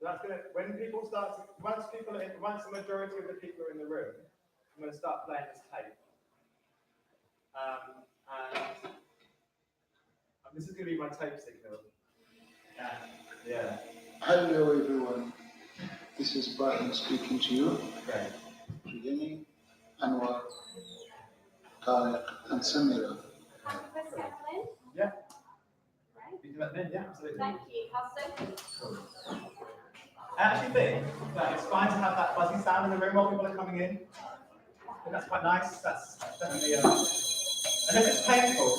that's gonna, when people start, once the majority of the people are in the room, I'm gonna start playing this tape. And this is gonna be my tape signal. Yeah. Hello everyone. This is Brian speaking to you. Great. Rini, Anwar, Tarik, and Samira. Yeah. We do that then, yeah, absolutely. Thank you. How's Sophie? I actually think that it's fine to have that fuzzy sound in the room while people are coming in. I think that's quite nice. That's definitely unless it's painful.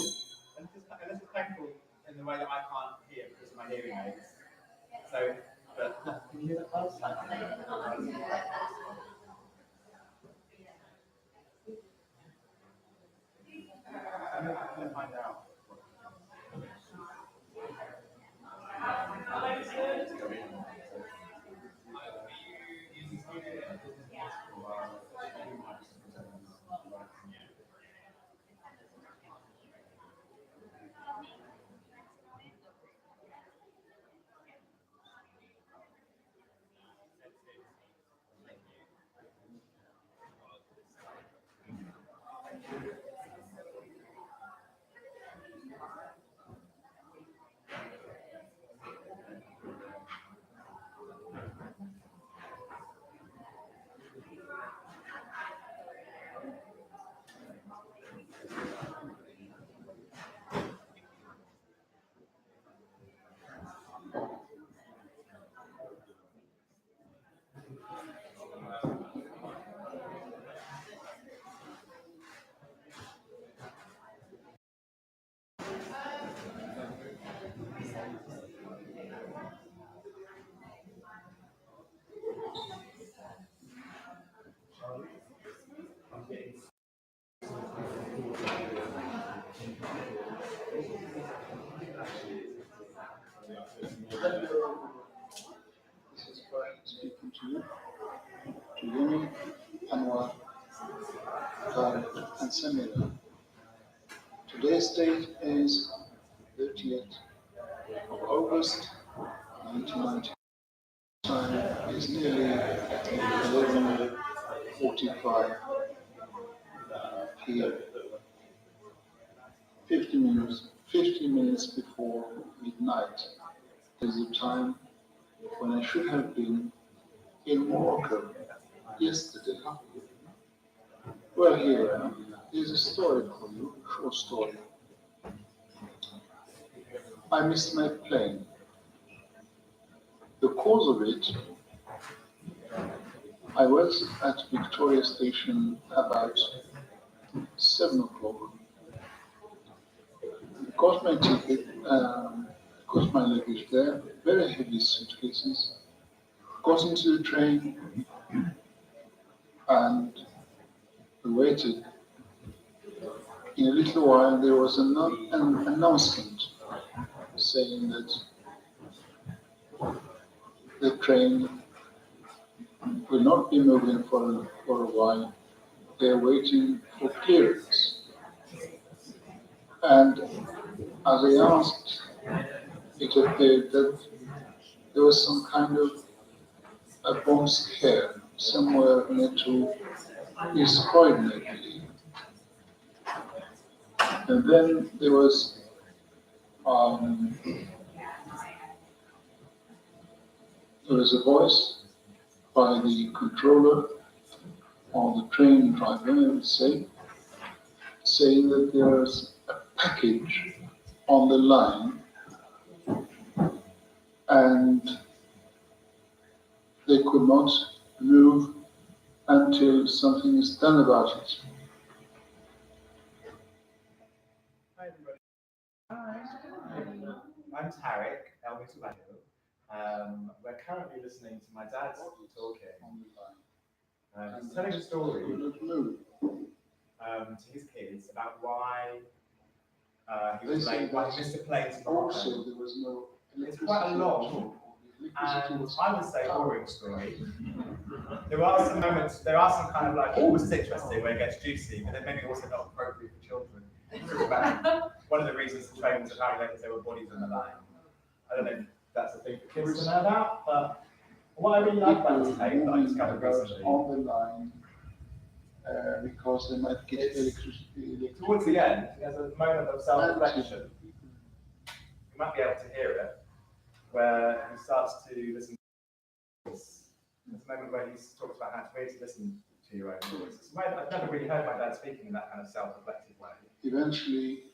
Unless it's painful in the way that I can't hear because of my hearing aids. So, but can you hear that buzz? I'm going to find out. Hello. This is Brian speaking to you. Rini, Anwar, Tarik, and Samira. Today's date is 30th of August 1990. Time is nearly 11:45 p.m. 50 minutes before midnight is the time when I should have been in Morocco yesterday. Well, here I am. Here's a story for you, a short story. I missed my plane. The cause of it, I was at Victoria Station about 7 o'clock. Got my ticket, got my luggage there, very heavy suitcases. Got into the train and we waited. In a little while, there was an announcement saying that the train will not be moving for a while. They're waiting for clearance. And as I asked, it appeared that there was some kind of a bomb scare somewhere near to East Croydon, I believe. And then there was a voice by the controller or the train driver, I would say, saying that there is a package on the line and they could not move until something is done about it. Hi everybody. Hi. I'm Tarik Elmoutawakil. We're currently listening to my dad talking. He's telling a story to his kids about why he was late, why he missed a plane to Morocco. Also, there was no It's quite a long and I would say boring story. There are some moments, there are some kind of like, oh, this is interesting, where it gets juicy, but then maybe also not appropriate for children. One of the reasons the trains apparently late is there were bodies on the line. I don't know if that's a thing for kids to know about, but What I really like about this people tape that I moving discovered about recently, on the line because they might get It's- electricity. towards the end, there's a moment of self-reflection. You might be able to hear it, where he starts to listen to his voice. There's a moment where he talks about how to really listen to your own voice. I've never really heard my dad speaking in that kind of self-reflective way. Eventually,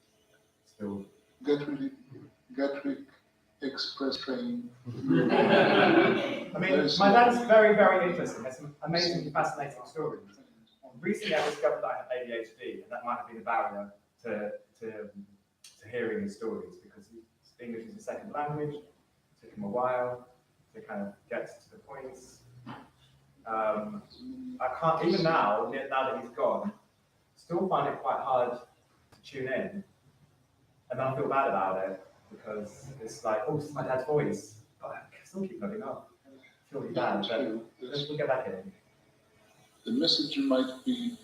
Still. Gatwick Express train. I mean, my dad's very, very interesting. There's some amazing, fascinating stories. Recently, I discovered that I have ADHD, and that might have been a barrier to hearing his stories because English is a second language. It took him a while to kind of get to the points. I can't, even now that he's gone, still find it quite hard to tune in, and then I feel bad about it because it's like, oh, this is my dad's voice, but I still keep nodding off. I feel really bad, but we'll get back in. The message might be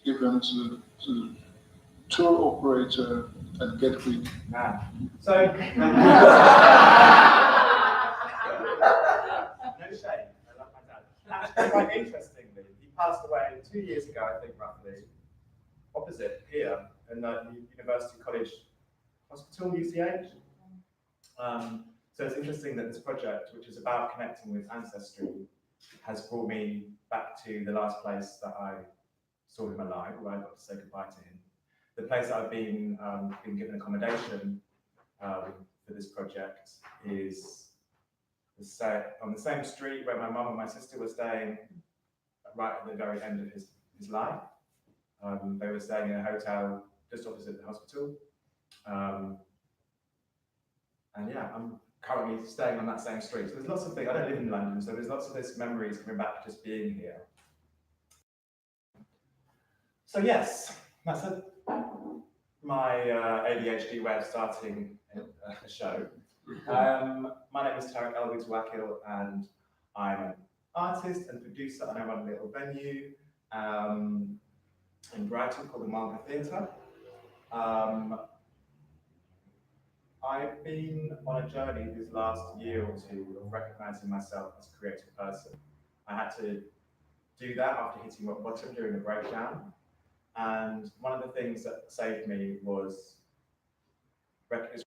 given to the tour operator at Gatwick. Nah. So, no shame. I love my dad. Actually, quite interestingly, he passed away 2 years ago, I think, roughly, opposite here in the University College Hospital, UCH. So it's interesting that this project, which is about connecting with ancestry, has brought me back to the last place that I saw him alive, where I got to say goodbye to him. The place that I've been given accommodation for this project is on the same street where my mum and my sister were staying right at the very end of his life. They were staying in a hotel just opposite the hospital. And yeah, I'm currently staying on that same street. So there's lots of things. I don't live in London, so there's lots of this memories coming back just being here. So yes, that's my ADHD way of starting a show. My name is Tarik Elmoutawakil, and I'm an artist and producer, and I run a little venue in Brighton called the Margaret Theatre. I've been on a journey this last year or two of recognizing myself as a creative person. I had to do that after hitting rock bottom during the breakdown. And one of the things that saved me was recognition.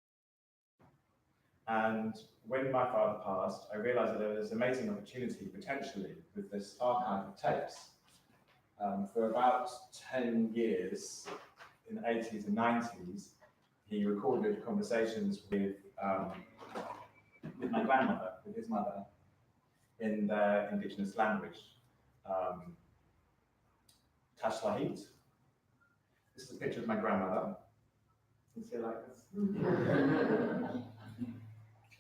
And when my father passed, I realized that there was an amazing opportunity potentially with this archive of tapes. For about 10 years, in the 80s and 90s, he recorded conversations with my grandmother, with his mother, in their indigenous language. Tashlahit. This is a picture of my grandmother. You can see it like this.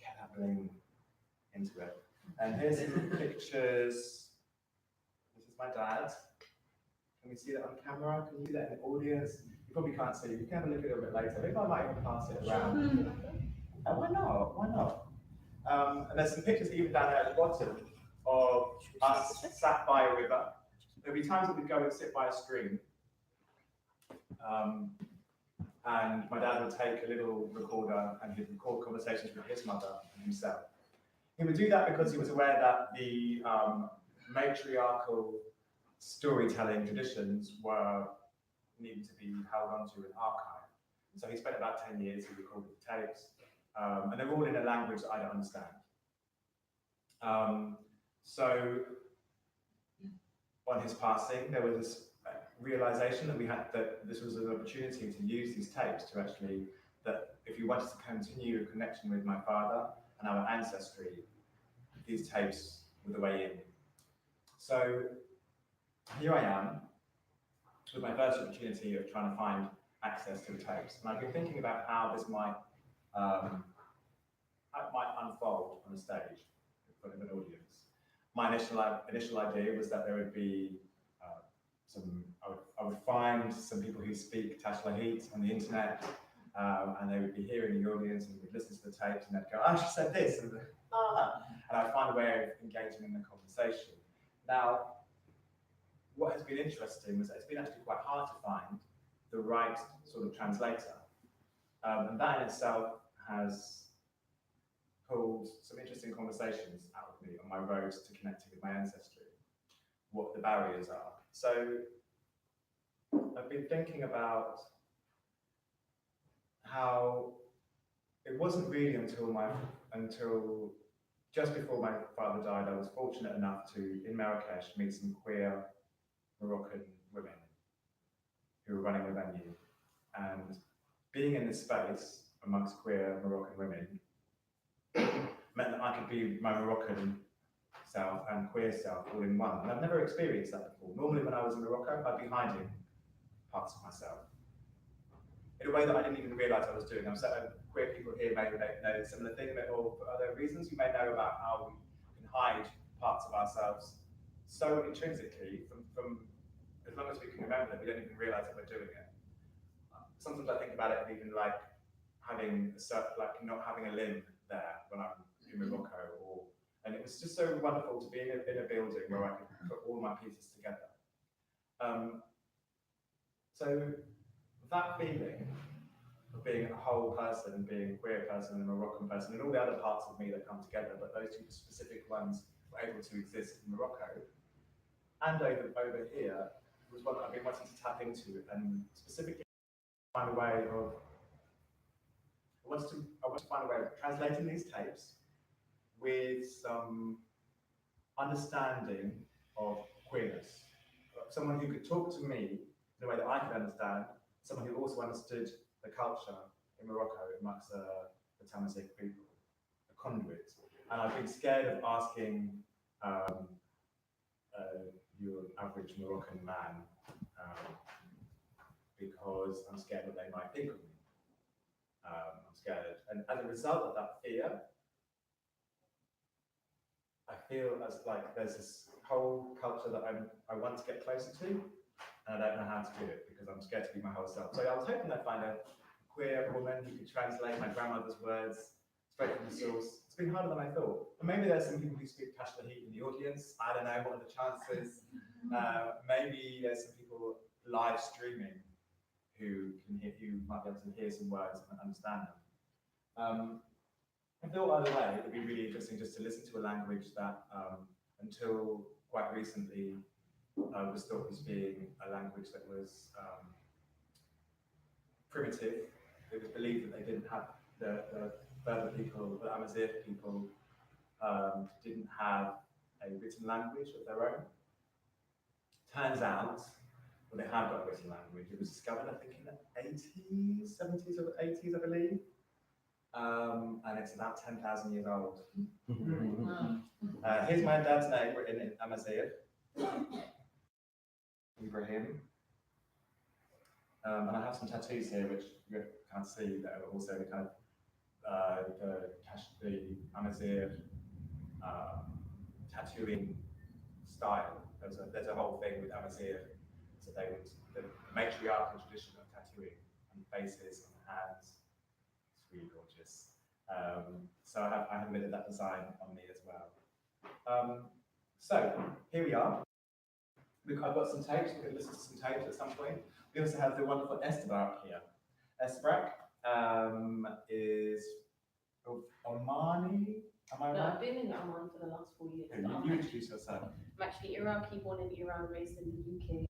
Get that bling into it. And here's some pictures. This is my dad. Can we see that on camera? Can you see that in the audience? You probably can't see. You can have a look at it a bit later. Maybe I might even pass it around. Oh, why not? Why not? And there's some pictures even down there at the bottom of us sat by a river. There'll be times that we'd go and sit by a stream. And my dad would take a little recorder and he'd record conversations with his mother and himself. He would do that because he was aware that the matriarchal storytelling traditions were needing to be held onto and archived. So he spent about 10 years, he recorded the tapes, and they're all in a language that I don't understand. So on his passing, there was this realization that we had that this was an opportunity to use these tapes to actually, that if you wanted to continue a connection with my father and our ancestry, these tapes were the way in. So here I am with my first opportunity of trying to find access to the tapes. And I've been thinking about how this might unfold on a stage in front of an audience. My initial idea was that there would be I would find some people who speak Tashlahit on the internet, and they would be here in the audience and would listen to the tapes and they'd go, oh, she said this, and I'd find a way of engaging in the conversation. Now, what has been interesting was that it's been actually quite hard to find the right sort of translator. And that in itself has pulled some interesting conversations out of me on my road to connecting with my ancestry, what the barriers are. So I've been thinking about how it wasn't really until just before my father died, I was fortunate enough to, in Marrakesh, meet some queer Moroccan women who were running a venue. And being in this space amongst queer Moroccan women meant that I could be my Moroccan self and queer self all in one. And I've never experienced that before. Normally when I was in Morocco, I'd be hiding parts of myself in a way that I didn't even realize I was doing. I'm certain queer people here may know a similar thing, or for other reasons you may know about how we can hide parts of ourselves so intrinsically from as long as we can remember that we don't even realize that we're doing it. Sometimes I think about it even like having not having a limb there when I'm in Morocco, and it was just so wonderful to be in a building where I could put all my pieces together. So that feeling of being a whole person, being a queer person, a Moroccan person, and all the other parts of me that come together, but those two specific ones were able to exist in Morocco and over here was what I've been wanting to tap into, and specifically find a way of I want to find a way of translating these tapes with some understanding of queerness. Someone who could talk to me in a way that I could understand, someone who also understood the culture in Morocco amongst the Tamazight people, a conduit. And I've been scared of asking your average Moroccan man because I'm scared what they might think of me. I'm scared. And as a result of that fear, I feel as like there's this whole culture that I want to get closer to, and I don't know how to do it because I'm scared to be my whole self. So I was hoping I'd find a queer woman who could translate my grandmother's words straight from the source. It's been harder than I thought. And maybe there's some people who speak Tashlahit in the audience. I don't know, what are the chances? Maybe there's some people live streaming who might be able to hear some words and understand them. I thought either way, it would be really interesting just to listen to a language that until quite recently was thought as being a language that was primitive. It was believed that they didn't have the Berber people, the Amazigh people, didn't have a written language of their own. Turns out, well, they have got a written language. It was discovered, I think, in the 80s, 70s or 80s, I believe. And it's about 10,000 years old. Here's my dad's name written in Amazigh. Ibrahim. And I have some tattoos here which you can't see that are also the kind of the Amazigh tattooing style. There's a whole thing with Amazigh. So they would the matriarchal tradition of tattooing on faces and hands. It's really gorgeous. So I have admitted that design on me as well. So here we are. I've got some tapes. We could listen to some tapes at some point. We also have the wonderful Estebarak here. Estebarak is Omani. Am I right? No, I've been in Oman for the last 4 years. You introduce yourself. I'm actually Iraqi, born in Iran, raised in the UK.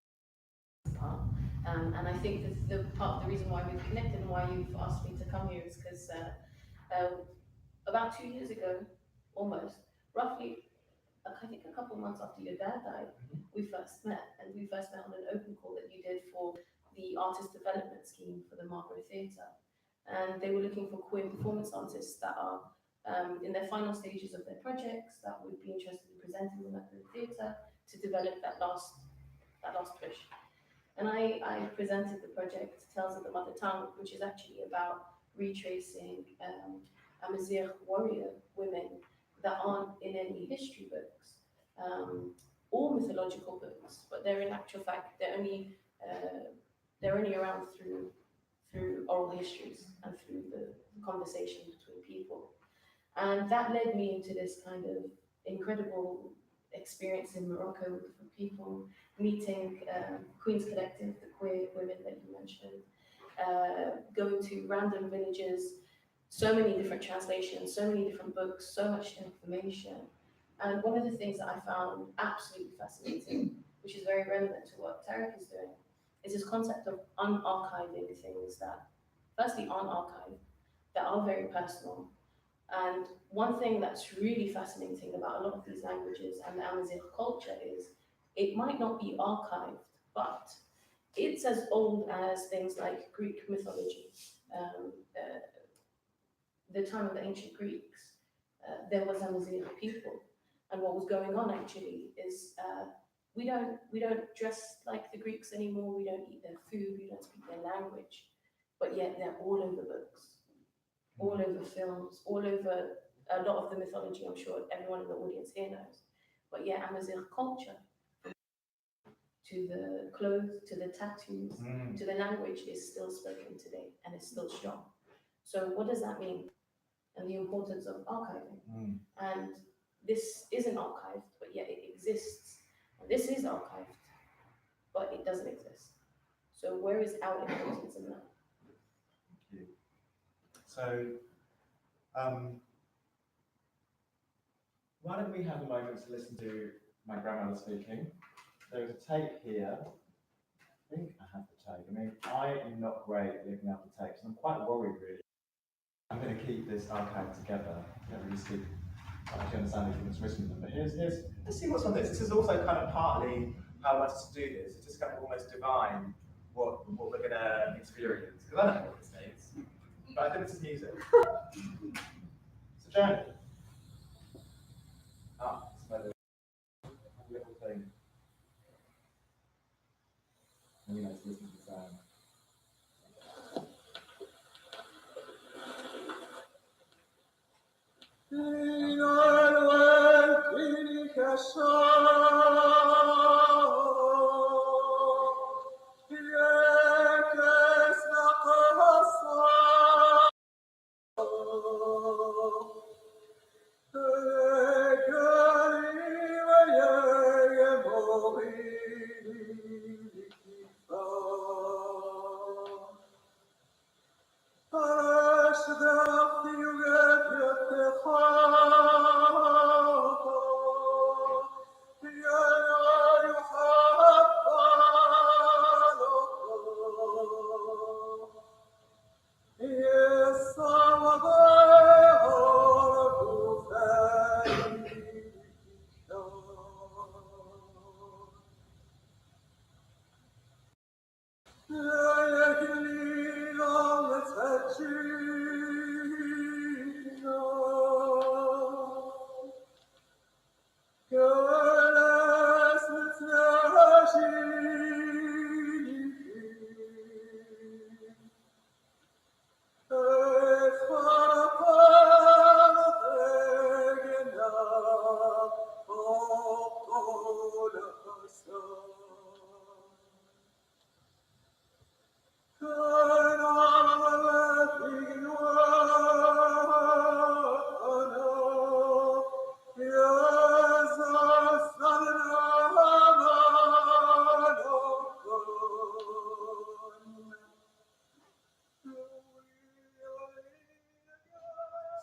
And I think the reason why we've connected and why you've asked me to come here is because about 2 years ago, almost, roughly, I think a couple of months after your dad died, we first met. And we first met on an open call that you did for the Artist Development Scheme for the Margaret Theatre. And they were looking for queer performance artists that are in their final stages of their projects that would be interested in presenting them at the theatre to develop that last push. And I presented the project Tales of the Mother Tongue, which is actually about retracing Amazigh warrior women that aren't in any history books or mythological books, but they're in actual fact they're only around through oral histories and through the conversation between people. And that led me into this kind of incredible experience in Morocco with people, meeting Queen's Collective, the queer women that you mentioned, going to random villages so many different translations, so many different books, so much information. And one of the things that I found absolutely fascinating, which is very relevant to what Tarik is doing, is this concept of unarchiving things that, firstly, aren't archived, that are very personal. And one thing that's really fascinating about a lot of these languages and the Amazigh culture is it might not be archived, but it's as old as things like Greek mythology. Um, uh, the time of the ancient Greeks, there was Amazigh people, and what was going on actually is we don't dress like the Greeks anymore. We don't eat their food. We don't speak their language, but yet they're all over books, all over films, all over a lot of the mythology. I'm sure everyone in the audience here knows, but yeah, Amazigh culture, to the clothes, to the tattoos, to the language is still spoken today and is still strong. So what does that mean? And the importance of archiving. And this isn't archived, but yet it exists. And this is archived, but it doesn't exist. So where is our importance in that? Thank you. So, why don't we have a moment to listen to my grandmother speaking? There's a tape here. I think I have the tape. I mean, I am not great at looking up the tapes. I'm quite worried, really. I'm going to keep this archive together. I don't really speak, I actually understand anything that's written in them. But let's see what's on this. This is also kind of partly how I wanted to do this. It's just kind of almost divine what we're going to experience. Because I don't know what this means. But I think this is music. It's a journey. It's a little thing. And you know, to listen to the sound.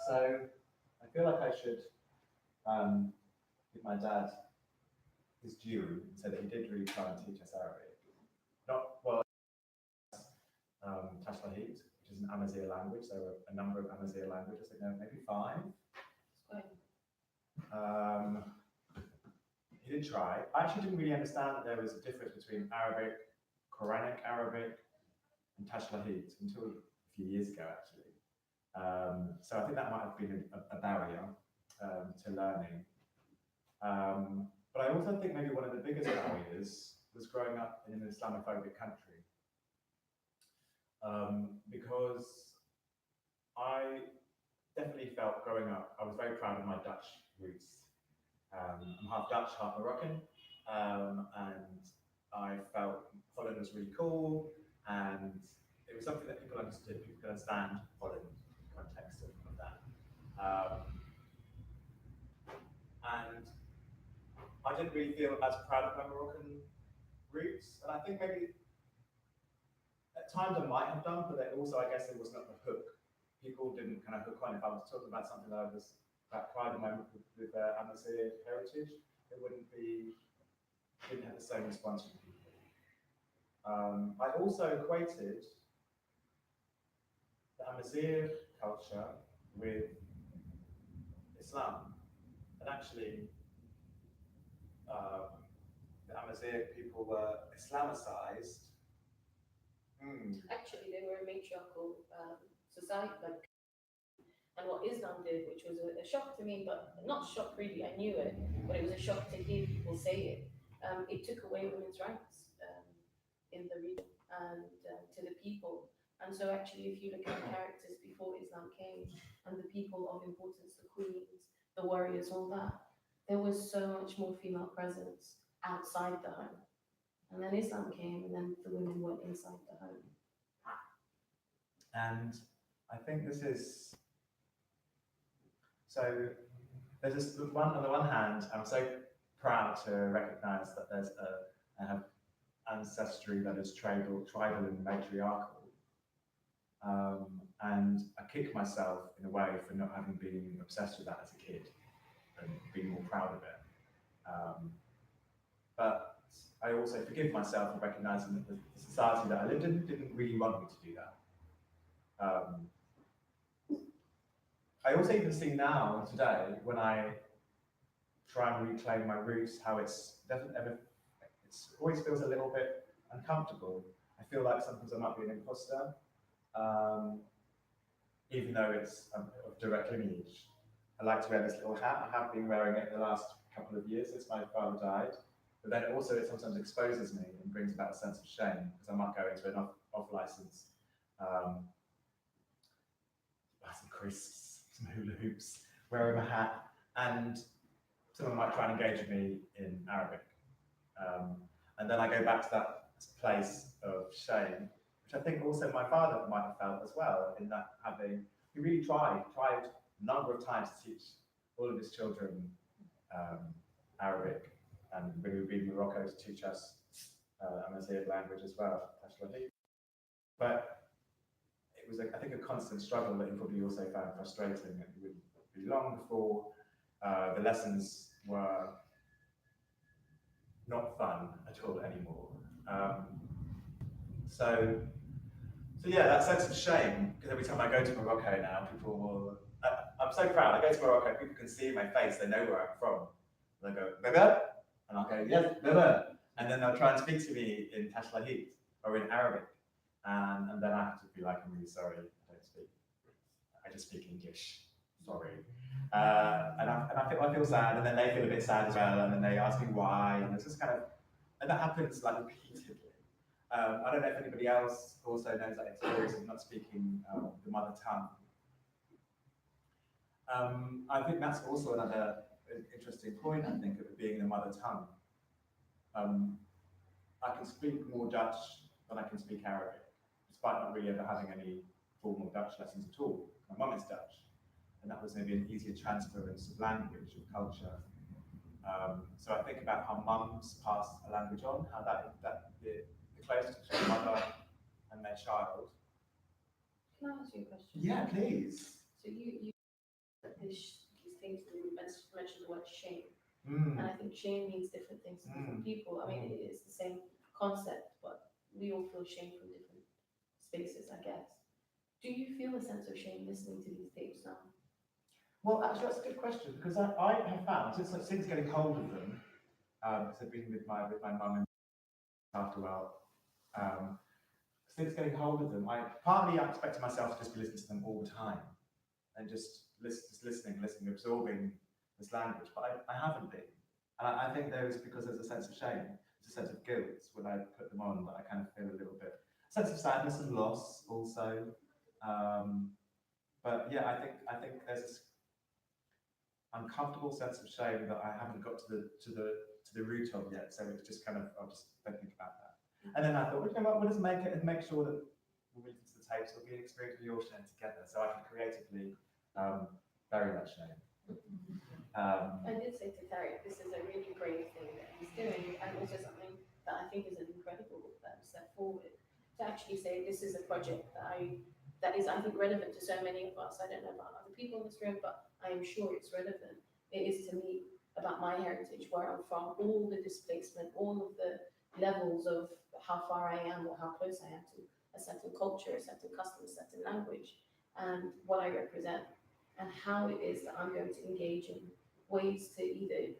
So I feel like I should give my dad his due and say that he did really try and teach us Arabic. Not well, Tashlahit, which is an Amazigh language. There were a number of Amazigh languages. I think there were maybe 5. He did try. I actually didn't really understand that there was a difference between Arabic, Quranic Arabic, and Tashlahit until a few years ago, actually. So I think that might have been a barrier to learning. But I also think maybe one of the biggest barriers was growing up in an Islamophobic country. Because I definitely felt growing up, I was very proud of my Dutch roots. I'm half Dutch, half Moroccan, and I felt Holland was really cool, and it was something that people understood. People could understand Holland in the context of that. And I didn't really feel as proud of my Moroccan roots, and I think maybe at times I might have done, but then also I guess it was not the hook people didn't kind of hook on. If I was talking about something that I was about pride in my with Amazigh heritage, it didn't have the same response from people. I also equated the Amazigh culture with Islam, and actually the Amazigh people were Islamicized. Actually, they were a matriarchal society, and what Islam did, which was a shock to me, but not shock really, I knew it, but it was a shock to hear people say it. It took away women's rights in the region and to the people. And so actually, if you look at the characters before Islam came and the people of importance, the queens, the warriors, all that, there was so much more female presence outside the home. And then Islam came, and then the women went inside the home. And I think this is, so there's this one, on the one hand, I'm so proud to recognize that I have ancestry that is tribal and matriarchal. And I kick myself in a way for not having been obsessed with that as a kid and being more proud of it. But I also forgive myself for recognizing that the society that I lived in didn't really want me to do that. I also even see now, today, when I try and reclaim my roots, how it always feels a little bit uncomfortable. I feel like sometimes I might be an imposter, even though it's of direct lineage. I like to wear this little hat. I have been wearing it the last couple of years since my father died. But then also it sometimes exposes me and brings about a sense of shame, because I might go into an off-license, buy some crisps, some hula hoops, wearing a hat, and someone might try and engage with me in Arabic. And then I go back to that place of shame, which I think also my father might have felt as well, in that he really tried a number of times to teach all of his children Arabic, and when we would be in Morocco to teach us Amazigh language as well, but it was, I think, a constant struggle that he probably also found frustrating. It would be long before the lessons were not fun at all anymore. So yeah, that sense of shame, because every time I go to Morocco now, people will, I'm so proud, I go to Morocco, people can see my face, they know where I'm from. And I go, Berber? And I'll go, yes, Berber. And then they'll try and speak to me in Tashlahit or in Arabic. And then I have to be like, I'm really sorry, I just speak English, sorry. And I feel sad, and then they feel a bit sad as well, and then they ask me why, and it's just kind of, and that happens like repeatedly. I don't know if anybody else also knows that experience of not speaking the mother tongue. I think that's also another interesting point, I think, of it being the mother tongue. I can speak more Dutch than I can speak Arabic, despite not really ever having any formal Dutch lessons at all. My mum is Dutch, and that was maybe an easier transference of language or culture. So I think about how mums pass a language on, how that the closest between mother and their child. Can I ask you a question? Yeah, please. So you these things that you mentioned the word shame, and I think shame means different things to different people. I mean, it is the same concept, but we all feel shame from different spaces, I guess. Do you feel a sense of shame listening to these tapes now? Well, actually, that's a good question, because I have found, since getting hold of them, because I've been with my mum after a while, since getting hold of them, partly I expected myself to just be listening to them all the time, and just listening, absorbing this language, but I haven't been. And I think there is, because there's a sense of shame, there's a sense of guilt when I put them on, that I kind of feel a little bit, a sense of sadness and loss also. But yeah, I think there's this uncomfortable sense of shame that I haven't got to the root of yet. So it's just kind of, I'm just thinking about that. And then I thought, well, you know what, we'll just make sure that when we listen to the tapes, it'll be an experience we all share together, so I can creatively bury that shame. I did say to Tarik, this is a really brave thing that he's doing, and also something that I think is an incredible step forward. To actually say, this is a project that I that is, I think, relevant to so many of us. I don't know about other people in this room, but I am sure it's relevant. It is to me about my heritage, where I'm from, all the displacement, all of the levels of how far I am or how close I am to a certain culture, a certain custom, a certain language, and what I represent, and how it is that I'm going to engage in ways to either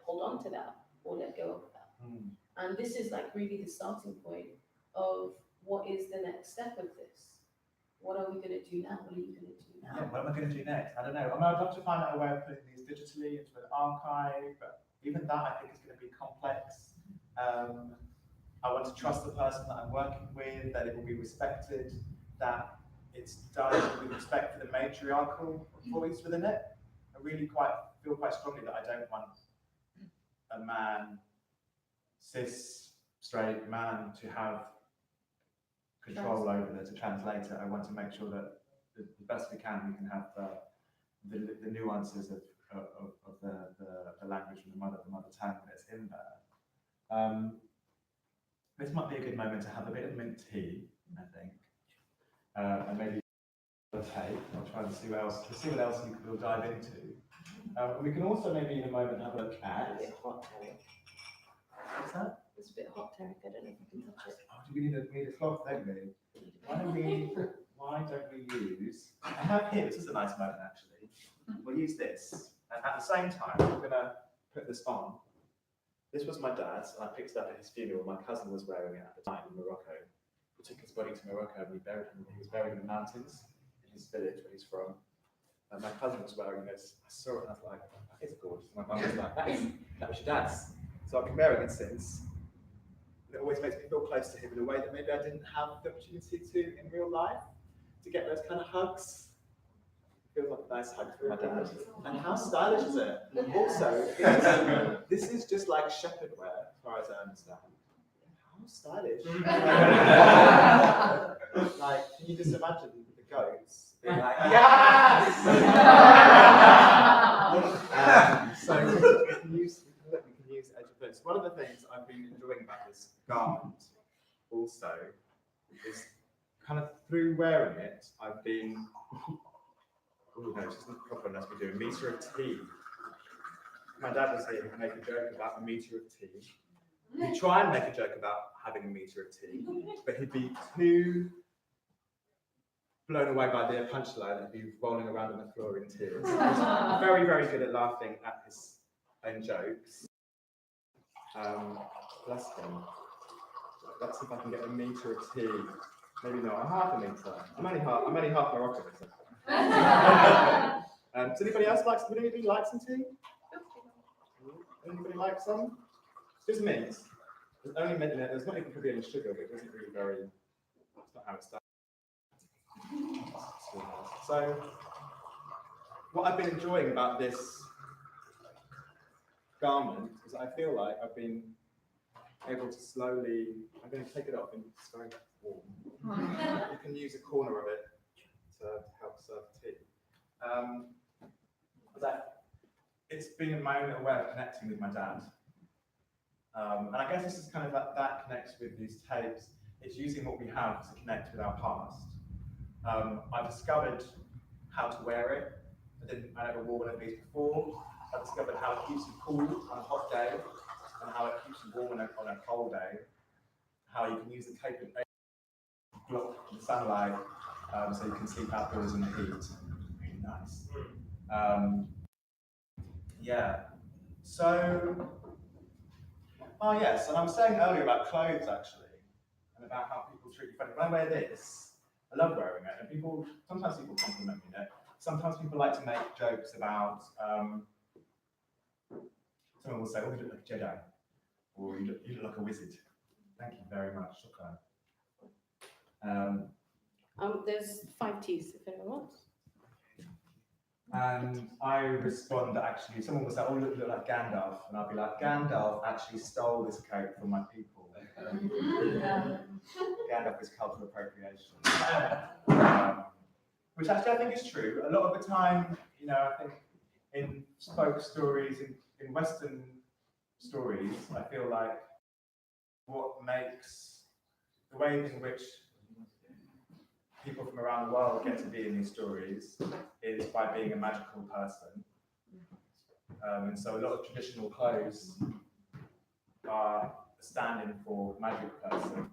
hold on to that or let go of that. And this is like really the starting point of what is the next step of this. What are we going to do now? What are you going to do now? Yeah, what am I going to do next? I don't know. I'd love to find out a way of putting these digitally into an archive, but even that I think is going to be complex. I want to trust the person that I'm working with, that it will be respected, that it's done with respect for the matriarchal voice within it. I really feel quite strongly that I don't want a man, cis, straight man, to have control over it as a translator. I want to make sure that the best we can have the nuances of the language and the mother tongue that's in there. This might be a good moment to have a bit of mint tea, I think, and maybe a tape. I'll try and see what else we'll dive into. We can also maybe in a moment have a look at. It's a bit hot, Tarik. What's that? It's a bit hot, Tarik. I don't know if I can touch it. Oh, do we need a cloth, don't we? Why don't we use? I have here. This is a nice moment actually. We'll use this, and at the same time, we're going to put this on. This was my dad's, and I picked it up at his funeral. My cousin was wearing it at the time in Morocco. We took his body to Morocco and we buried him. He was buried in the mountains in his village where he's from. And my cousin was wearing this. I saw it and I was like, that is gorgeous. And my mum was like, that was your dad's. So I've been wearing it since. And it always makes me feel close to him in a way that maybe I didn't have the opportunity to in real life, to get those kind of hugs. Feels like a nice hug from my dad. And how stylish is it? Also, this is just like shepherd wear, as far as I understand. How stylish. Like, can you just imagine the goats being like, yes! So we can use edge of this. One of the things I've been enjoying about this garment also is kind of through wearing it, I've been. Oh no, this isn't proper unless we do a metre of tea. My dad was here to make a joke about a metre of tea. He'd try and make a joke about having a metre of tea, but he'd be too blown away by the punchline and he'd be rolling around on the floor in tears. He was very, very good at laughing at his own jokes. Bless him. Let's see if I can get a metre of tea. Maybe not, half a metre. I'm only half Moroccan. Does anybody else like some tea? Anybody like some? Just mint. There's only mint in it. There's not even probably any sugar, but it isn't really very. That's not how it starts. So, what I've been enjoying about this garment is I feel like I've been able to slowly. I'm going to take it off, and it's very warm. You can use a corner of it to help serve tea. It's been my own way of connecting with my dad. And I guess this is kind of that connects with these tapes. It's using what we have to connect with our past. I discovered how to wear it. I never wore one of these before. I discovered how it keeps you cool on a hot day and how it keeps you warm on a cold day. How you can use the cape and block the sunlight so you can sleep outdoors in the heat. Really nice. Yeah. So, oh yes, and I was saying earlier about clothes actually, and about how people treat you funny. When I wear this, I love wearing it, and sometimes people compliment me in it. Sometimes people like to make jokes about, someone will say, oh, you look like a Jedi, or you look like a wizard. Thank you very much, shukran. There's 5 teas if anyone wants. And I respond that actually, someone will say, oh, you look like Gandalf. And I'll be like, Gandalf actually stole this coat from my people. Gandalf is cultural appropriation. Which actually I think is true. A lot of the time, I think in folk stories, in Western stories, I feel like what makes the way in which people from around the world get to be in these stories is by being a magical person. And so a lot of traditional clothes are standing for magic person.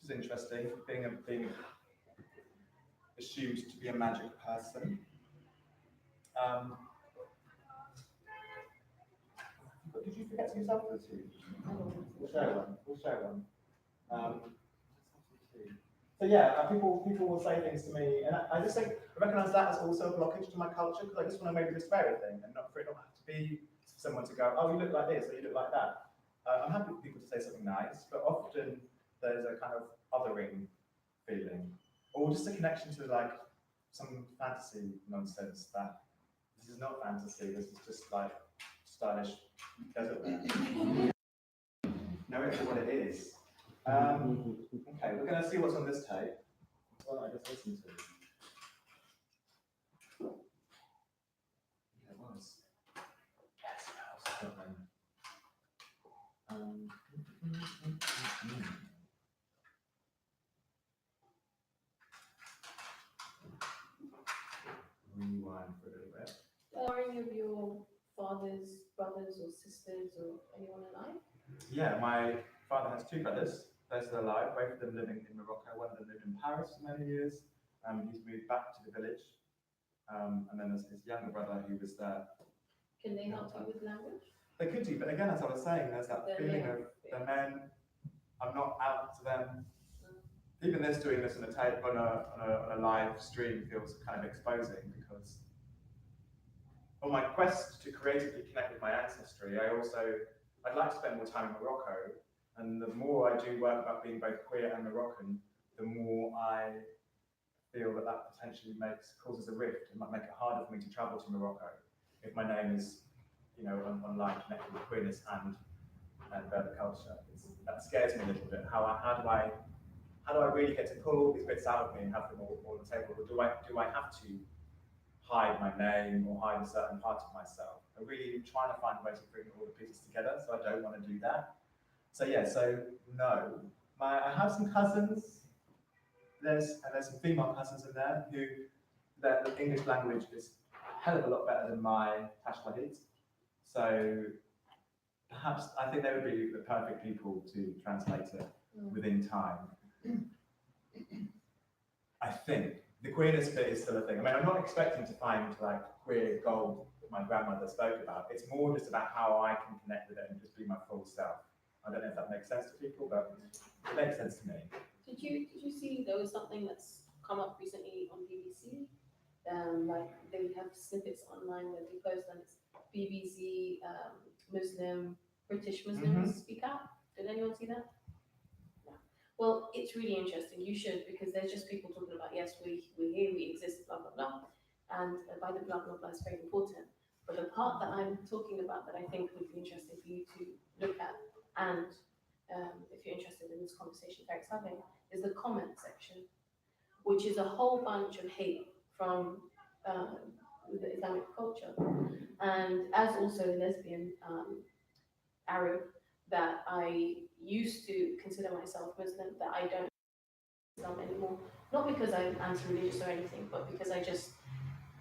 Which is interesting, being assumed to be a magic person. But did you forget to yourself the two? We'll share one. We'll share one. So yeah, people will say things to me, and I just think I recognise that as also a blockage to my culture, because I just want to maybe just wear everything and not for it not have to be someone to go, oh, you look like this or you look like that. I'm happy for people to say something nice, but often there's a kind of othering feeling, or just a connection to like some fantasy nonsense that this is not fantasy, this is just like stylish desert wear. Know it for what it is. Okay, we're going to see what's on this tape. What I just listened to. Yeah, it was. Yes, Scotland. Rewind for a little bit. Are any of your father's brothers or sisters or anyone alive? Yeah, my father has two brothers. They're still alive, both of them living in Morocco. One of them lived in Paris for many years. He's moved back to the village. And then there's his younger brother who was there. Can they help you with language? They could do, but again, as I was saying, there's that feeling of the men, I'm not out to them. Even this, doing this on a tape, on a live stream feels kind of exposing, because on my quest to creatively connect with my ancestry, I'd like to spend more time in Morocco, and the more I do work about being both queer and Moroccan, the more I feel that potentially causes a rift. It might make it harder for me to travel to Morocco if my name is, online connected with queerness and Berber culture. That scares me a little bit. How do I really get to pull all these bits out of me and have them all on the table? Or do I have to hide my name or hide a certain part of myself? I'm really trying to find a way to bring all the pieces together, so I don't want to do that. So yeah, no. I have some cousins. There's some female cousins in there who the English language is a hell of a lot better than my Tashkahid. So perhaps I think they would be the perfect people to translate it within time. I think the queerness bit is still a thing. I mean, I'm not expecting to find like queer gold that my grandmother spoke about. It's more just about how I can connect with it and just be my full self. I don't know if that makes sense to people, but it makes sense to me. Did you see there was something that's come up recently on BBC? Like they have snippets online where they post, and it's BBC Muslim, British Muslims speak out. Did anyone see that? No. Well, it's really interesting. You should, because there's just people talking about, yes, we're here, we exist, blah blah blah, and by the blah blah blah is very important. But the part that I'm talking about that I think would be interesting for you to look at, and if you're interested in this conversation Tarik's having, is the comment section, which is a whole bunch of hate from the Islamic culture. And as also a lesbian Arab, that I used to consider myself Muslim, that I don't Islam anymore. Not because I'm anti-religious or anything, but because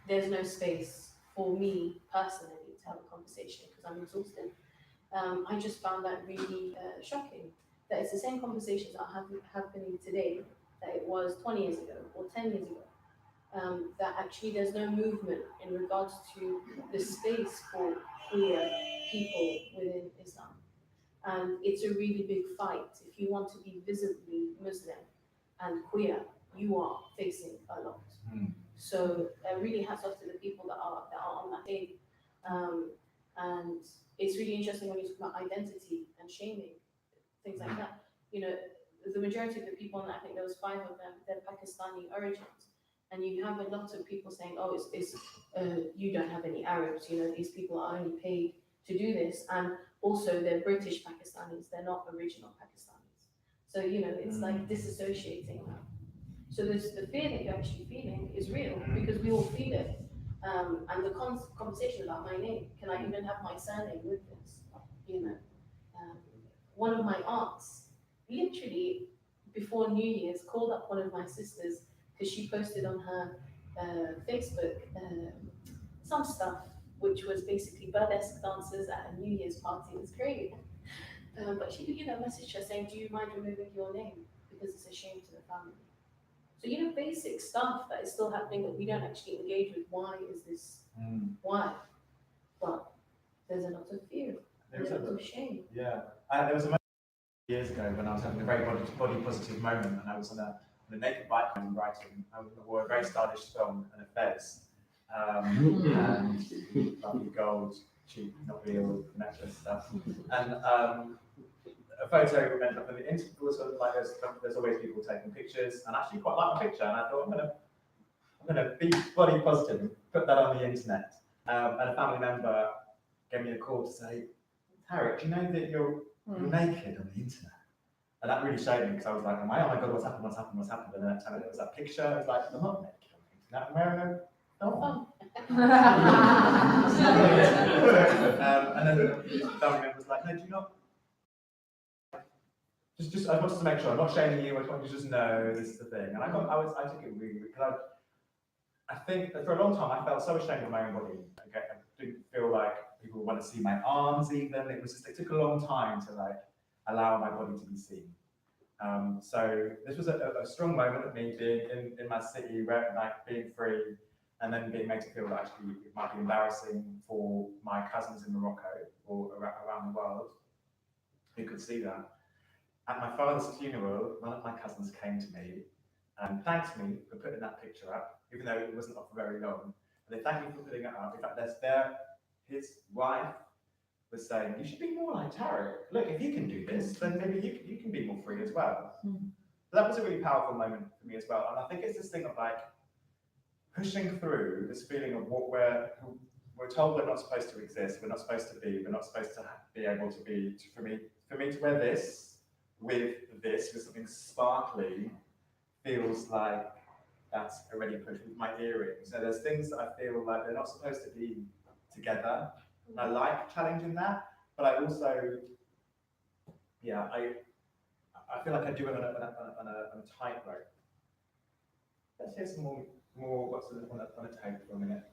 there's no space for me personally to have a conversation because I'm exhausted. I just found that really shocking, that it's the same conversations that are happening today that it was 20 years ago or 10 years ago. That actually there's no movement in regards to the space for queer people within Islam. And it's a really big fight. If you want to be visibly Muslim and queer, you are facing a lot. So really hats off to the people that are on that day. And it's really interesting when you talk about identity and shaming, things like that. You know, the majority of the people, and I think there was 5 of them, they're Pakistani origins. And you have a lot of people saying, oh, you don't have any Arabs, these people are only paid to do this. And also they're British Pakistanis, they're not original Pakistanis. So, it's like disassociating that. So the fear that you're actually feeling is real, because we all feel it. And the conversation about my name, can I even have my surname with this? One of my aunts literally before New Year's, called up one of my sisters because she posted on her Facebook some stuff which was basically burlesque dancers at a New Year's party. It was great. But she, messaged her saying, "Do you mind removing your name because it's a shame to the family?" So basic stuff that is still happening that we don't actually engage with. Why is this? Why? But there's a lot of fear. There's a lot of shame. Yeah, there was a moment years ago when I was having a very body positive moment, and I was on a naked bike in Brighton. I wore a very stylish thong and a fez, and lovely gold, cheap, not real necklace stuff. And a photo went up on the internet. Sort of like there's always people taking pictures, and I actually quite like my picture. And I thought I'm gonna be body positive and put that on the internet. And a family member gave me a call to say, "Tarik, do you know that you're naked on the internet?" And that really showed me because I was like, oh my god, what's happened? And then I tell me there was that picture. I was like, I'm not naked on the internet. I'm wearing a thong. And then the family member was like, no, do you not? Just I wanted to make sure I'm not shaming you. I just want you to just know this is the thing. And I took it really because I think that for a long time I felt so ashamed of my own body. Okay, I didn't feel like people would want to see my arms even. It took a long time to allow my body to be seen. So this was a strong moment of me being in my city, where being free, and then being made to feel that actually it might be embarrassing for my cousins in Morocco or around the world who could see that. At my father's funeral, one of my cousins came to me and thanked me for putting that picture up, even though it wasn't up for very long. But they thanked me for putting it up. In fact, his wife was saying, "You should be more like Tarik. Look, if you can do this, then maybe you can be more free as well." So that was a really powerful moment for me as well. And I think it's this thing of pushing through this feeling of what we're told we're not supposed to exist, we're not supposed to be, we're not supposed to be able to be. For me to wear this with something sparkly feels like that's already pushed with my earrings. So there's things that I feel like they're not supposed to be together. And I like challenging that, but I also, I feel like I do it on a tightrope. Let's hear some more what's on a tape for a minute.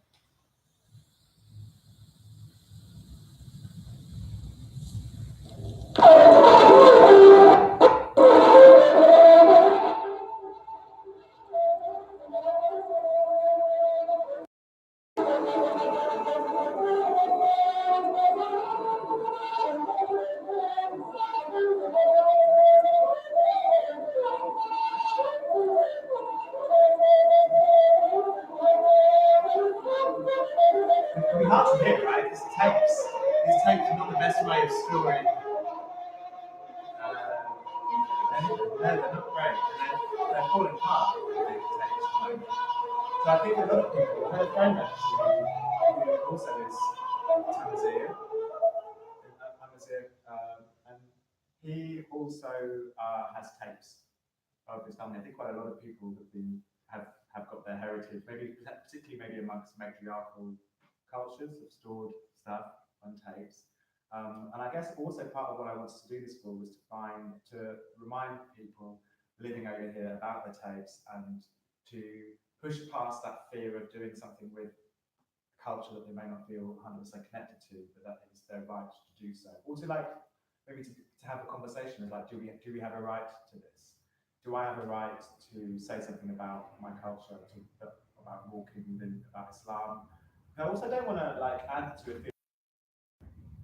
It can be hard to hear, right? These tapes are not the best way of storing. They're not great. They're falling apart. So I think a lot of people, I had a friend actually who also is Tamazight, and he also has tapes of his family. I think quite a lot of people have got their heritage, particularly amongst matriarchal cultures, have stored stuff on tapes. And I guess also part of what I wanted to do this for was to remind people living over here about the tapes and to push past that fear of doing something with culture that they may not feel 100% connected to, but that it's their right to do so. Also, maybe to have a conversation of do we have a right to this? Do I have a right to say something about my culture, about walking, about Islam? I also don't want to add to it.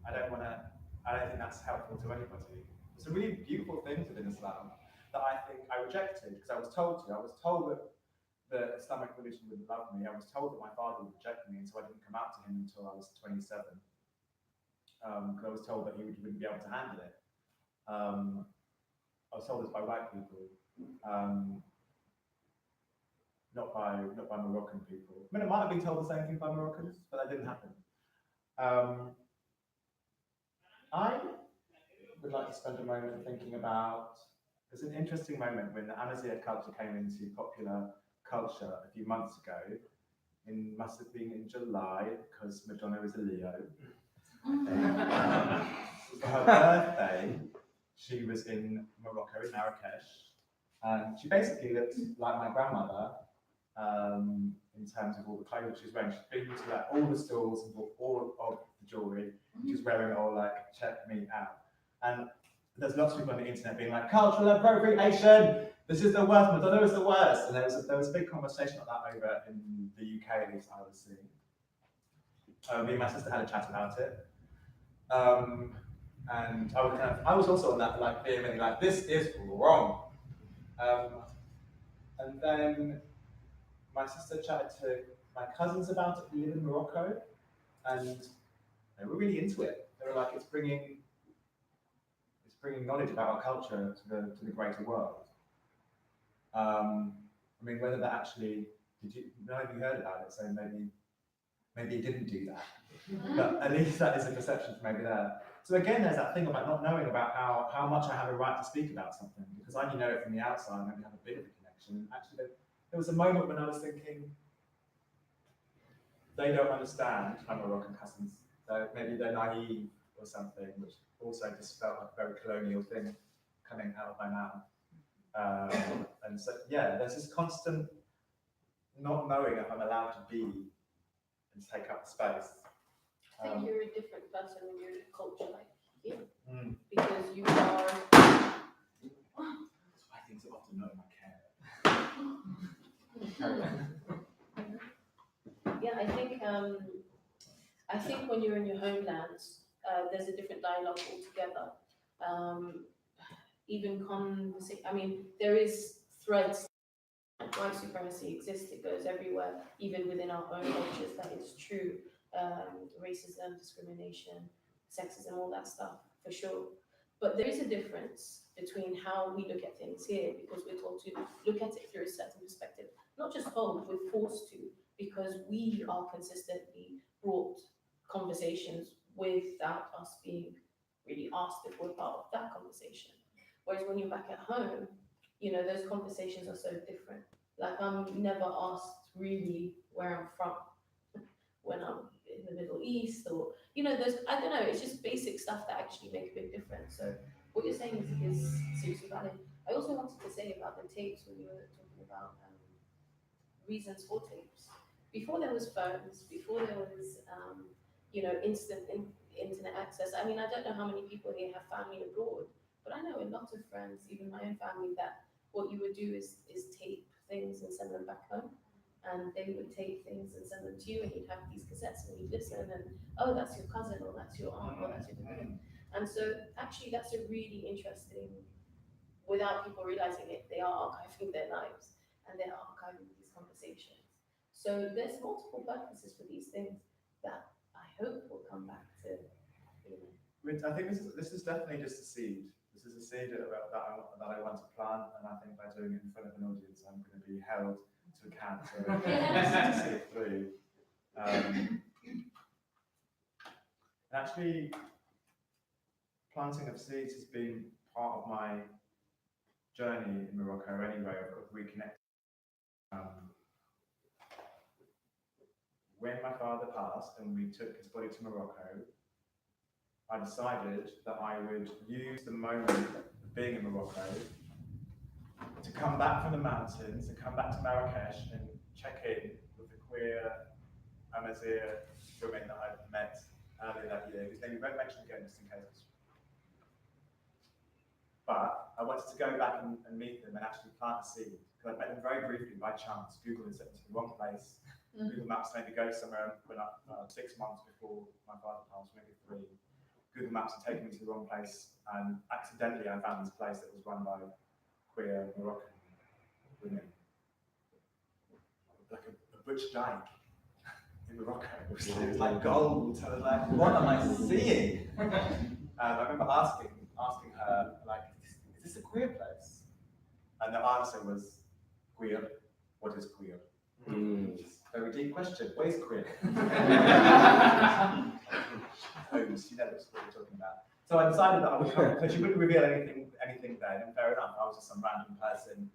I don't think that's helpful to anybody. There's some really beautiful things within Islam that I think I rejected because I was told that the Islamic religion wouldn't love me. I was told that my father would reject me, and so I didn't come out to him until I was 27. Because I was told that he wouldn't be able to handle it. I was told this by white people, not by Moroccan people. I mean, I might have been told the same thing by Moroccans, but that didn't happen. I would like to spend a moment thinking about. There's an interesting moment when the Tamazight culture came into popular culture a few months ago. It must have been in July because Madonna is a Leo. For her birthday, she was in Morocco, in Marrakesh, And she basically looked like my grandmother in terms of all the clothes she was wearing. She'd been to like all the stores and bought all of the jewellery. She was wearing it all like, check me out. And there's lots of people on the internet being like, cultural appropriation, this is the worst, Madonna is the worst. And there was a big conversation like that over in the UK, at least I was seeing. Me and my sister had a chat about it. And I was also on that, like, vehemently, like, this is wrong. And then my sister chatted to my cousins about it who live in Morocco, and they were really into it. They were like, it's bringing knowledge about our culture to the greater world. I mean, whether that actually, none of you heard about it, so maybe it didn't do that. But at least that is a perception from over there. So again, there's that thing about not knowing about how much I have a right to speak about something, because I only know it from the outside, maybe have a bit of a connection. And actually, there was a moment when I was thinking, they don't understand my Moroccan cousins. Maybe they're naive or something, which also just felt like a very colonial thing coming out of my mouth. And so, yeah, there's this constant not knowing if I'm allowed to be and take up the space. I think you're a different person when you're in a culture like here, because you are. That's why things are often not in my care. Yeah, I think when you're in your homeland, there's a different dialogue altogether. Even I mean, there is threads. White supremacy exists; it goes everywhere, even within our own cultures. That is true. Racism, discrimination, sexism, all that stuff, for sure. But there is a difference between how we look at things here, because we're told to look at it through a certain perspective. Not just told, we're forced to, because we are consistently brought conversations without us being really asked if we're part of that conversation. Whereas when you're back at home, you know, those conversations are so different. Like, I'm never asked really where I'm from when I'm in the Middle East, or, you know, there's, I don't know, it's just basic stuff that actually make a big difference. So what you're saying is seriously valid. I also wanted to say about the tapes, when you were talking about reasons for tapes. Before there was phones, before there was, you know, instant internet access. I mean, I don't know how many people here have family abroad, but I know a lot of friends, even my own family, that what you would do is tape things and send them back home. And they would take things and send them to you, and you'd have these cassettes and you'd listen, and oh, that's your cousin, or that's your aunt, or that's your cousin. And so actually that's a really interesting, without people realizing it, they are archiving their lives and they're archiving these conversations. So there's multiple purposes for these things that I hope will come back to, you know. I think this is definitely just a seed. This is a seed that I want to plant, and I think by doing it in front of an audience, I'm going to be held to account to see it through. And actually, planting of seeds has been part of my journey in Morocco anyway, of reconnecting. When my father passed and we took his body to Morocco, I decided that I would use the moment of being in Morocco to come back from the mountains, to come back to Marrakesh and check in with the queer Amazigh women that I'd met earlier that year, whose name we won't mention again just in case. But I wanted to go back and meet them and actually plant a seed, because I met them very briefly by chance. Google had sent me to the wrong place. Google Maps made me go somewhere when 6 months before my father passed, maybe 3. Google Maps had taken me to the wrong place, and accidentally I found this place that was run by queer Moroccan women. Like a butch dyke in Morocco. It was like gold. I was like, what am I seeing? I remember asking her, like, is this a queer place? And the answer was, queer. What is queer? Very deep question. What is queer? Homes, she knows what we're talking about. So I decided that I would come, so she wouldn't reveal anything then, and fair enough. I was just some random person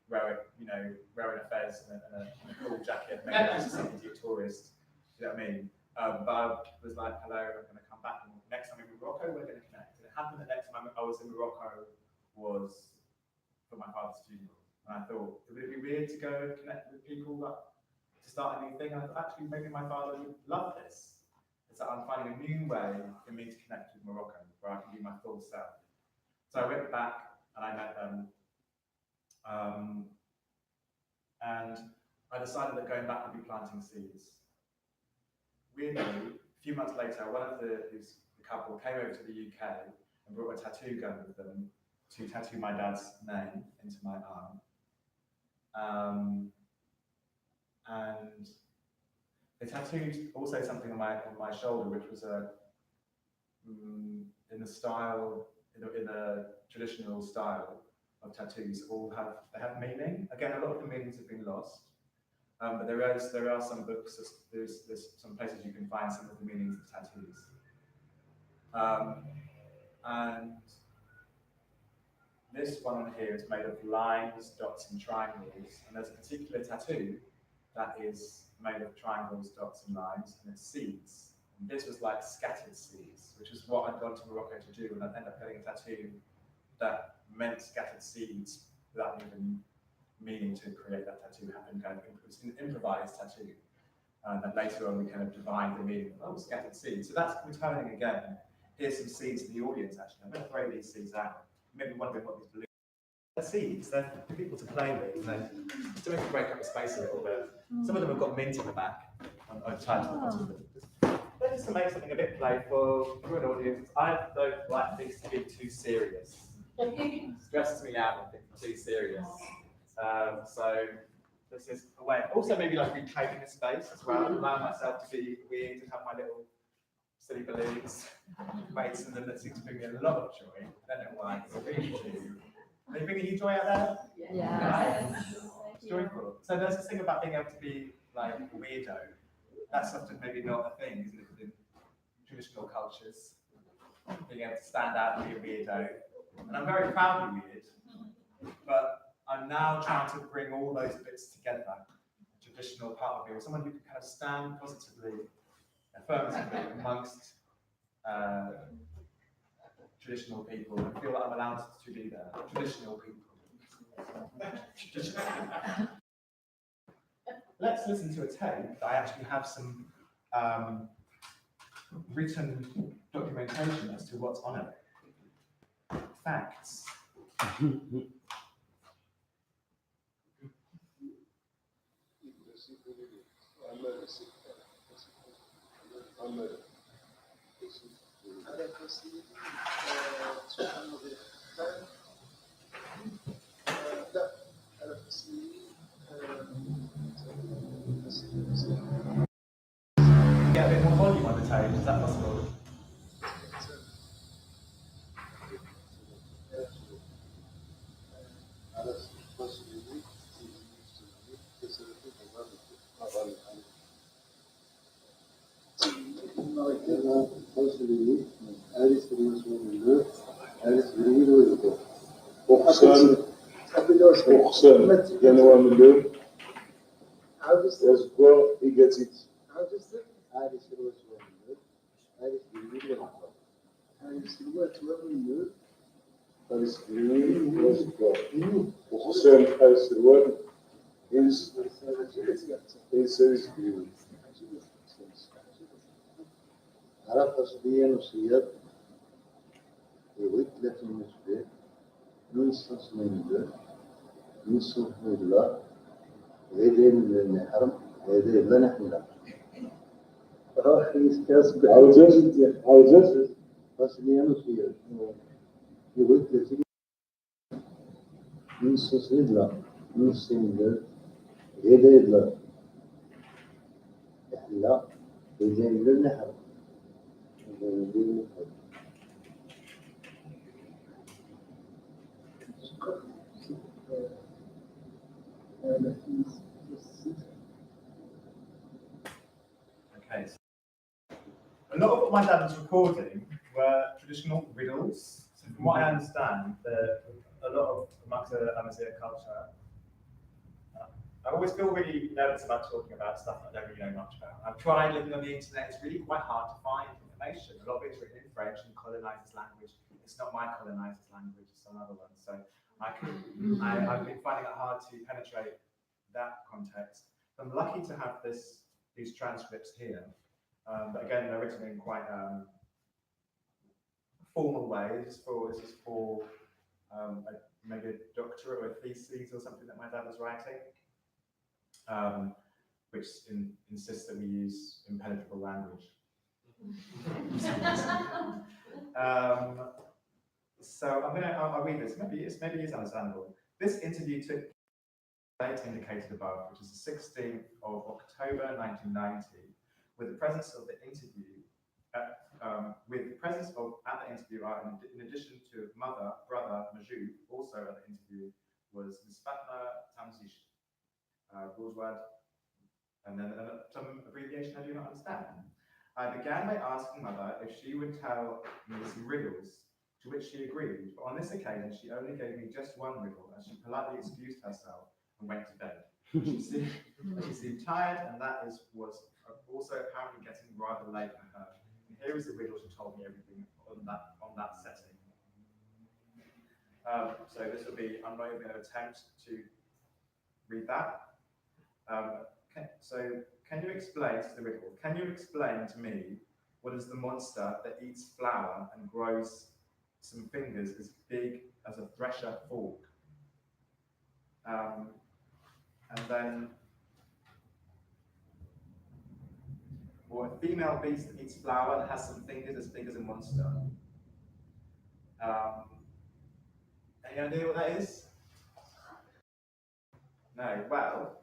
wearing a fez and a cool jacket, maybe I was just some idiot tourist. You know what I mean? But I was like, hello, I'm going to come back, and next time in Morocco, we're going to connect. And it happened that next time I was in Morocco was for my father's funeral. And I thought, would it be weird to go and connect with people to start a new thing? And I thought, actually, maybe my father would love this. It's that I'm finding a new way for me to connect with Morocco, where I can be my full self. So I went back and I met them. And I decided that going back would be planting seeds. Weirdly, a few months later, one of the couple came over to the UK and brought a tattoo gun with them to tattoo my dad's name into my arm. And they tattooed also something on my shoulder, which was in the traditional style of tattoos. They have meaning. Again, a lot of the meanings have been lost. But there are some books, there's some places you can find some of the meanings of tattoos. And this one on here is made of lines, dots, and triangles. And there's a particular tattoo that is made of triangles, dots, and lines, and it's seeds. And this was like scattered seeds, which is what I'd gone to Morocco to do, and I'd end up getting a tattoo that meant scattered seeds without even meaning to create that tattoo. Happened kind of it was an improvised tattoo. And later on we kind of divined the meaning of scattered seeds. So that's returning again. Here's some seeds in the audience actually. I'm going to throw these seeds out. Maybe wondering what these balloons are. Seeds, they're for people to play with. To make it break up the space a little bit. Some of them have got mint in the back. I've tried to the bottom of it. They're just to make something a bit playful for an audience. I don't like things to be too serious. It stresses me out when things are too serious. So this is a way. Also, maybe like reclaiming a space as well, allowing myself to be weird and have my little silly balloons, weights in them that seem to bring me a lot of joy. I don't know why, it's really do. Are they bringing you joy out there? Yeah. It's joyful. So there's this thing about being able to be like a weirdo. That's often maybe not a thing, isn't it, within traditional cultures? Being able to stand out and be a weirdo. And I'm very proudly weird, but I'm now trying to bring all those bits together. A traditional part of me, or someone who can kind of stand positively, affirmatively amongst traditional people and feel that I'm allowed to be there. Traditional people. Let's listen to a tape. I actually have some written documentation as to what's on it. Facts. Get a bit more volume on the tape, is that possible? أقسم جنوان اللون يذكر إيجاتيت أقسم السروال إنسان جديد عرف تصديا وصياد يغيث لك المسبح نصف من نصف الله غير من حرم غير لا نحن راخي كاسب عوزات تصديا وصياد يغيث لك نصف الله نصف من غير لا إحنا غير لا نحن Okay. A lot of what my dad was recording were traditional riddles. So from what I understand, a lot of amongst the Tamazight culture, I always feel really nervous about talking about stuff I don't really know much about. I've tried looking on the internet, it's really quite hard to find information. A lot of it's written in French and colonizers' language. It's not my colonizer's language, it's another one. So I've been finding it hard to penetrate that context. I'm lucky to have these transcripts here, but again, they're written in quite formal way. This is for maybe a doctorate or a thesis or something that my dad was writing, which insists that we use impenetrable language. So I'll read this. Maybe it's understandable. This interview took date indicated above, which is the 16th of October 1990, with the presence of the interview. At the interview are, in addition to mother, brother, Majou, also at the interview was Ms. Tamazight, bourgeois, and then some abbreviation I do not understand. I began by asking mother if she would tell me some riddles, to which she agreed, but on this occasion she only gave me just one riddle, as she politely excused herself and went to bed. She seemed tired, and was also apparently getting rather late for her. And here is the riddle she told me everything on that setting. So this will be, I'm not even going to attempt to read that. So can you explain to the riddle? Can you explain to me what is the monster that eats flour and grows some fingers as big as a thresher fork? And then, or a female beast that eats flour and has some fingers as big as a monster. Any idea what that is? No. Well,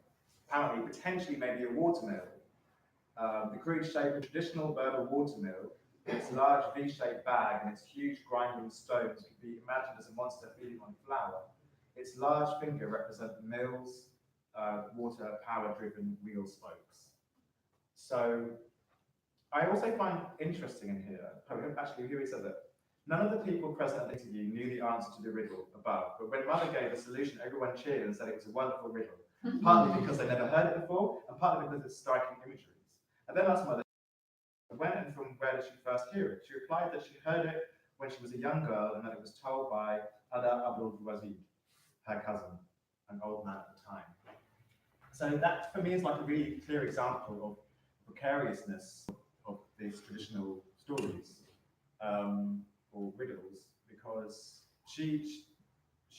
apparently, potentially, maybe a watermill. The crude shape of traditional Berber watermill, its large V-shaped bag and its huge grinding stones could be imagined as a monster feeding on flour. Its large finger represents the mill's water power-driven wheel spokes. So, I also find interesting in here, actually, here he says it. None of the people present at the interview knew the answer to the riddle above, but when mother gave a solution, everyone cheered and said it was a wonderful riddle, partly because they never heard it before, and partly because it's striking imageries. And then asked mother, when and from where did she first hear it? She replied that she heard it when she was a young girl and that it was told by Ada Abdul-Wazid, her cousin, an old man at the time. So that, for me, is like a really clear example of precariousness of these traditional stories or riddles, because she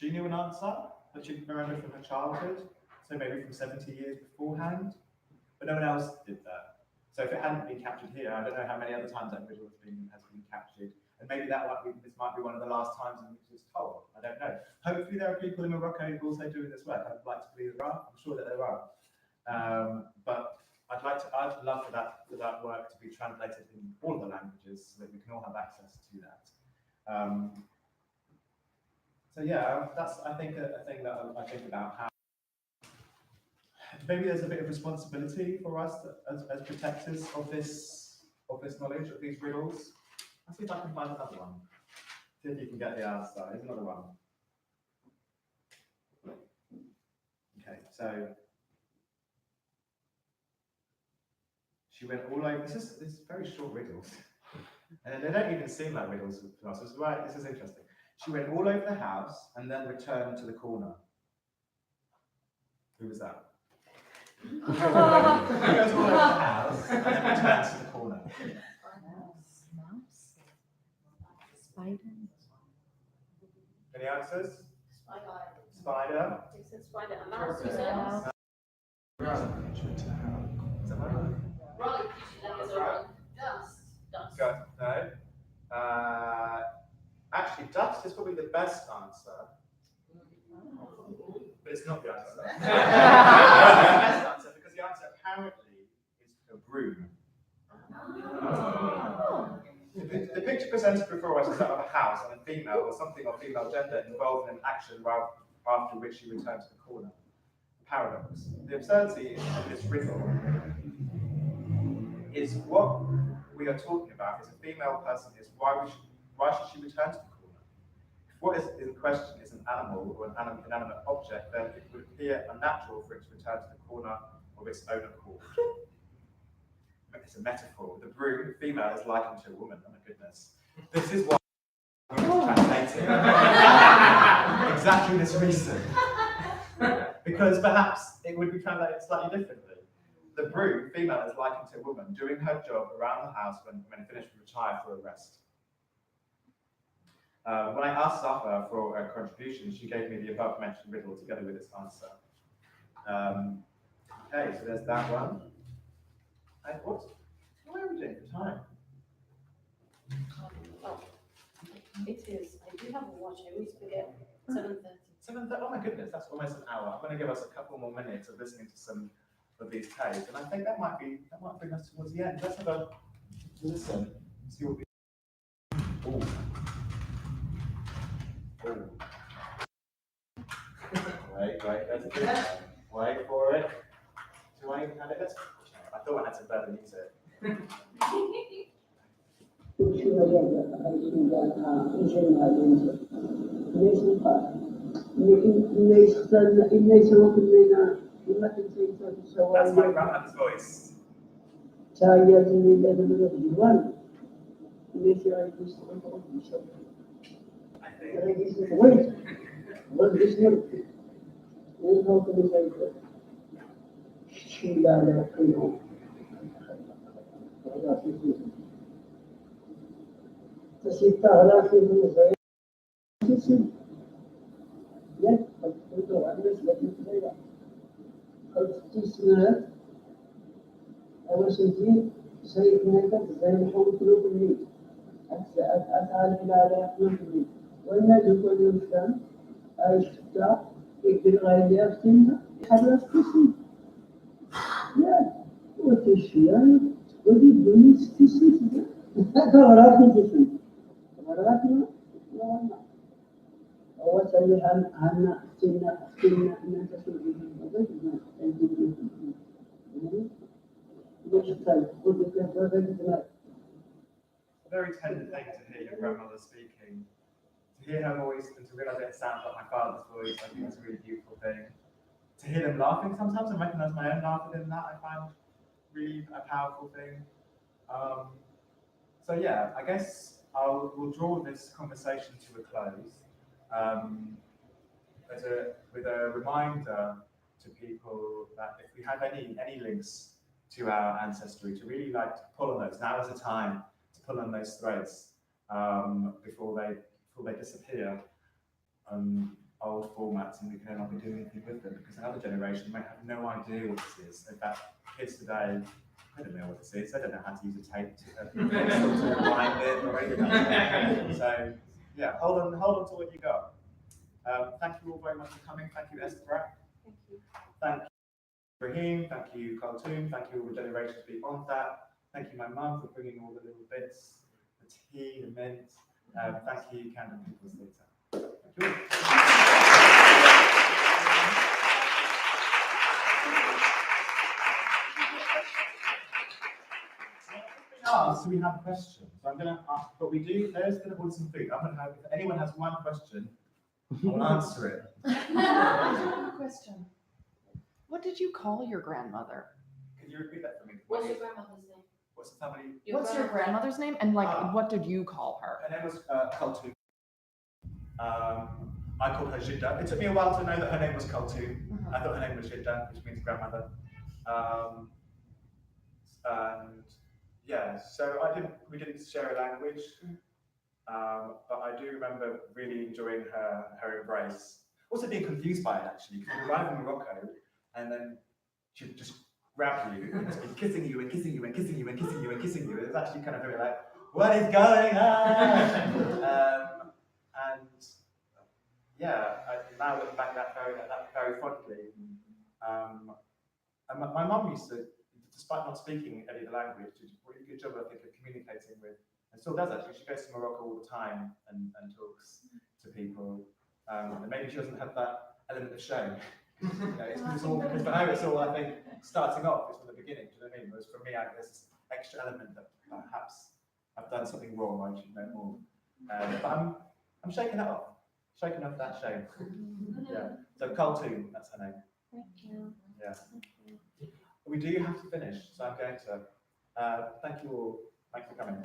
knew an answer that she remembered from her childhood, so maybe from 70 years beforehand, but no one else did that. So if it hadn't been captured here, I don't know how many other times that riddle has been captured, and maybe this might be one of the last times in which it's told. I don't know. Hopefully there are people in Morocco who also doing this work. I'd like to believe there are. I'm sure that there are. But I'd love for that work to be translated in all of the languages so that we can all have access to that. So yeah, that's I think a thing that I think about how maybe there's a bit of responsibility for us as protectors of this knowledge, of these riddles. Let's see if I can find another one. See if you can get the answer. Here's another one. Okay, so she went all over. This is very short riddles, and they don't even seem like riddles to us. Right, this is interesting. She went all over the house and then returned to the corner. Who was that? Who goes all over the house and then returns to the corner? Mouse. Spider. Any answers? Spider. Spider. It said spider. A mouse, you said? Is that right? Rug. That is a rug. Dust. Dust. Go. No. Actually, dust is probably the best answer, but it's not the answer. It's the best answer because the answer apparently is a broom. The picture presented before us is that of a house and a female or something of female gender involved in an action after which she returned to the corner. Paradox. The absurdity of this riddle is what we are talking about is a female person is why should she return to the corner? If what is in question is an animal or an inanimate object, then it would appear unnatural for it to return to the corner of its own accord. It's a metaphor. The broom, female, is likened to a woman. Oh my goodness. This is what we're translating. Exactly exactly this reason. Because perhaps it would be translated slightly differently. The brood, female, is likened to a woman doing her job around the house when finished to retire for a rest. When I asked Safa for a contribution, she gave me the above mentioned riddle together with its answer. Okay, so there's that one. And what are we doing for time? Oh, it is. I do have a watch. I always forget. 7:30. 7:30. Oh my goodness, that's almost an hour. I'm going to give us a couple more minutes of listening to some of these tapes, and I think that might bring us towards the end. Let's have a listen. See what we. Ooh. Ooh. Wait, that's a good one. Wait for it. Do I even have it? I thought I had some better music. That's my grandmother's voice. I think. Very tender thing to hear your grandmother speaking. To hear her voice and to realise it sounds like my father's voice, I think it's a really beautiful thing. To hear them laughing sometimes and recognise my own laughter in that, I find really a powerful thing. So yeah, I guess we'll draw this conversation to a close with a reminder to people that if we have any links to our ancestry, to really like to pull on those. Now is the time to pull on those threads before they disappear old formats and we can no longer do anything with them, because another generation might have no idea what this is. In fact, kids today, I don't know what this is. I don't know how to use a tape to rewind it or anything. So yeah, hold on to what you got. Thank you all very much for coming. Thank you, Esther. Thank you. Thank you, Raheem. Thank you, Khartoum. Thank you, all the generations beyond that. Thank you, my mum, for bringing all the little bits, the tea, the mint. Thank you, Camden People's Theatre. Thank you. So we have a question. So I'm going to ask, but there's going to be some food. I'm going to have, if anyone has one question, I'll answer it. I have a question. What did you call your grandmother? Can you repeat that for me? What's your grandmother's name? What's the family? What's your grandmother's name? And what did you call her? Her name was Khartoum. I called her Jidda. It took me a while to know that her name was Khartoum. I thought her name was Jidda, which means grandmother. And yeah, so we didn't share a language, but I do remember really enjoying her embrace. Also being confused by it actually, because we arrived in Morocco and then she would just grab you and just be kissing you and kissing you and kissing you and kissing you and kissing you. It was actually kind of very like, what is going on? And yeah, I now look back at that very fondly. And my mum used to, despite not speaking any of the language, did a really good job, I think, of communicating with, and still does actually. She goes to Morocco all the time and talks to people. And maybe she doesn't have that element of shame. It's all because for her it's all, I think, starting off is from the beginning. Do you know what I mean? Whereas for me, I have this extra element that perhaps I've done something wrong. I should know more. But I'm shaking that off. Shaking off that shame. Yeah. So Khartoum, that's her name. Thank you. Yeah. We do have to finish, so I'm going to. Thank you all. Thanks for coming.